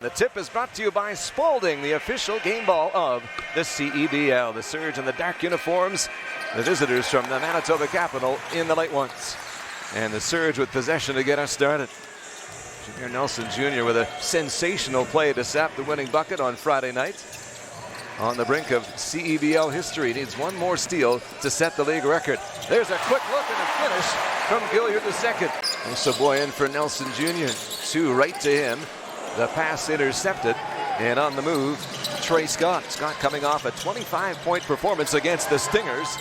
The tip is brought to you by Spalding, the official game ball of the CEBL. The Surge in the dark uniforms, the visitors from the Manitoba capital in the light ones. And the Surge with possession to get us started. Jameer Nelson Jr. with a sensational play to sap the winning bucket on Friday night. On the brink of CEBL history, needs one more steal to set the league record. There's a quick look and a finish from Gilliard II. Osaboy in for Nelson Jr. Two right to him. The pass intercepted, and on the move, Trey Scott. Scott coming off a 25-point performance against the Stingers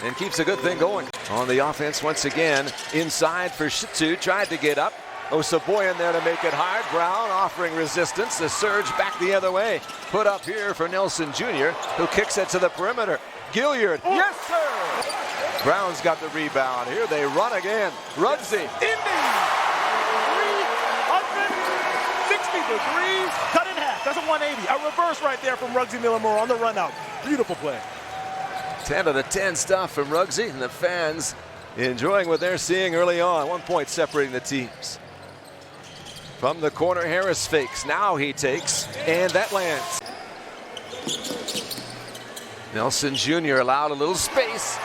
and keeps a good thing going. On the offense once again, inside for Shitu, tried to get up. Osaboy in there to make it hard. Brown offering resistance. The Surge back the other way. Put up here for Nelson Jr., who kicks it to the perimeter. Gilliard, yes sir! Brown's got the rebound. Here they run again. Rugsy. Indy! 360 degrees, cut in half. That's a 180. A reverse right there from Rugsy Miller-Moore on the run out. Beautiful play. 10 out of 10 stuff from Rugsy, and the fans enjoying what they're seeing early on. 1 point separating the teams. From the corner, Harris fakes. Now he takes, and that lands. Nelson Jr. allowed a little space,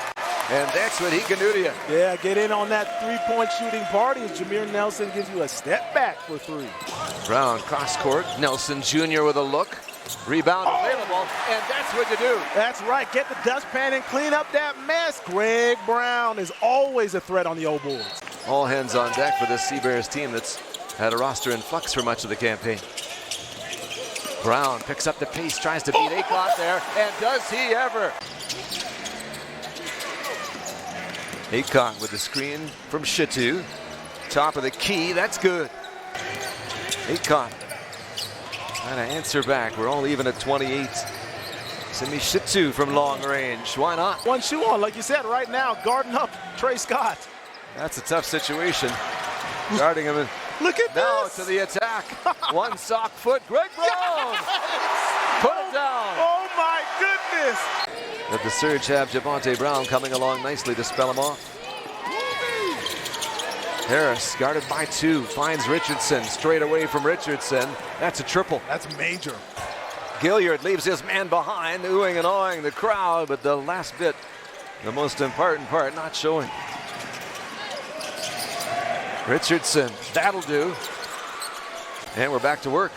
and that's what he can do to you. Yeah, get in on that three-point shooting party. Jameer Nelson gives you a step back for three. Brown cross court. Nelson Jr. with a look. Rebound available, and that's what you do. That's right. Get the dustpan and clean up that mess. Greg Brown is always a threat on the old boards. All hands on deck for this Seabears team that's had a roster in flux for much of the campaign. Brown picks up the pace, tries to beat Aycott there, and does he ever? Aycott with the screen from Shitu. Top of the key, that's good. Aycott trying to answer back. We're all even at 28. Simi Shitu from long range. Why not? One shoe on, like you said, right now, guarding up Trey Scott. That's a tough situation. Guarding him. Look at now this. To the attack. One sock foot. Greg Brown. Yes! Put it down. Oh my goodness. But the Surge have Javonte Brown coming along nicely to spell him off. Harris guarded by two, finds Richardson straight away from Richardson. That's a triple. That's major. Gilliard leaves his man behind, oohing and awing the crowd, but the last bit, the most important part, not showing. Richardson, that'll do. And we're back to work.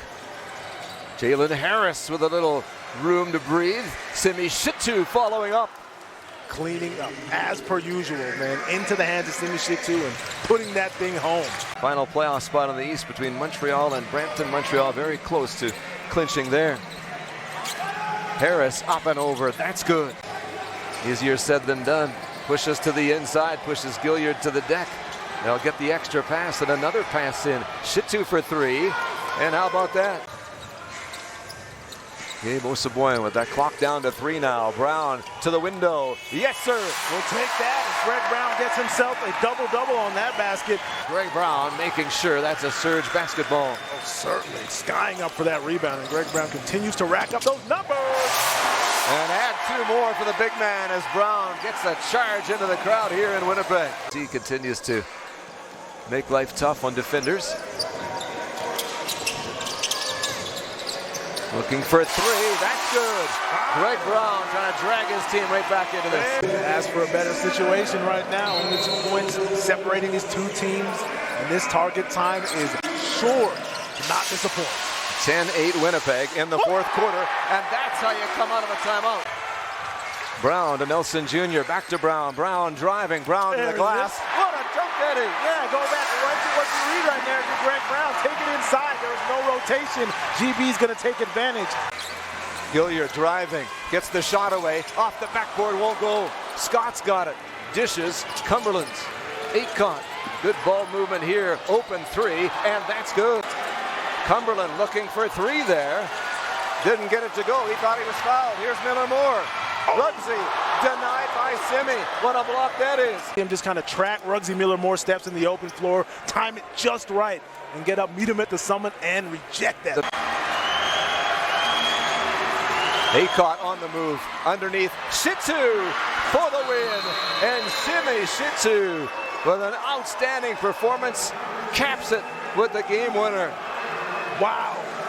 Jalen Harris with a little room to breathe. Simi Shitu following up. Cleaning up as per usual, man. Into the hands of Simi Shitu and putting that thing home. Final playoff spot in the East between Montreal and Brampton. Montreal very close to clinching there. Harris up and over. That's good. Easier said than done. Pushes to the inside. Pushes Gilliard to the deck. They'll get the extra pass and another pass in. Shitu for three. And how about that? Gabe Osaboy with that clock down to three now. Brown to the window. Yes, sir. We'll take that as Greg Brown gets himself a double-double on that basket. Greg Brown making sure that's a Surge basketball. Oh, certainly. Skying up for that rebound, and Greg Brown continues to rack up those numbers. And add two more for the big man as Brown gets a charge into the crowd here in Winnipeg. He continues to make life tough on defenders. Looking for three, that's good. Greg Brown trying to drag his team right back into this. Ask for a better situation right now. Only 2 points separating these two teams. And this target time is sure to not disappoint. 10-8 Winnipeg in the fourth quarter. And that's how you come out of a timeout. Brown to Nelson Jr. Back to Brown. Brown driving. Brown to the glass. What a jump Eddie. Yeah, go back right to what you read right there. Greg Brown, take it inside. There was no rotation. GB's going to take advantage. Gilliard driving. Gets the shot away. Off the backboard, won't go. Scott's got it. Dishes. Cumberland's. Aycott. Good ball movement here. Open three, and that's good. Cumberland looking for three there. Didn't get it to go. He thought he was fouled. Here's Miller-Moore. Rugsy denied by Simi. What a block that is. Him just kind of track Rugsy Miller-Moore steps in the open floor, time it just right, and get up, meet him at the summit, and reject that. Aycott on the move. Underneath. Shitu for the win. And Simi Shitu with an outstanding performance caps it with the game winner. Wow.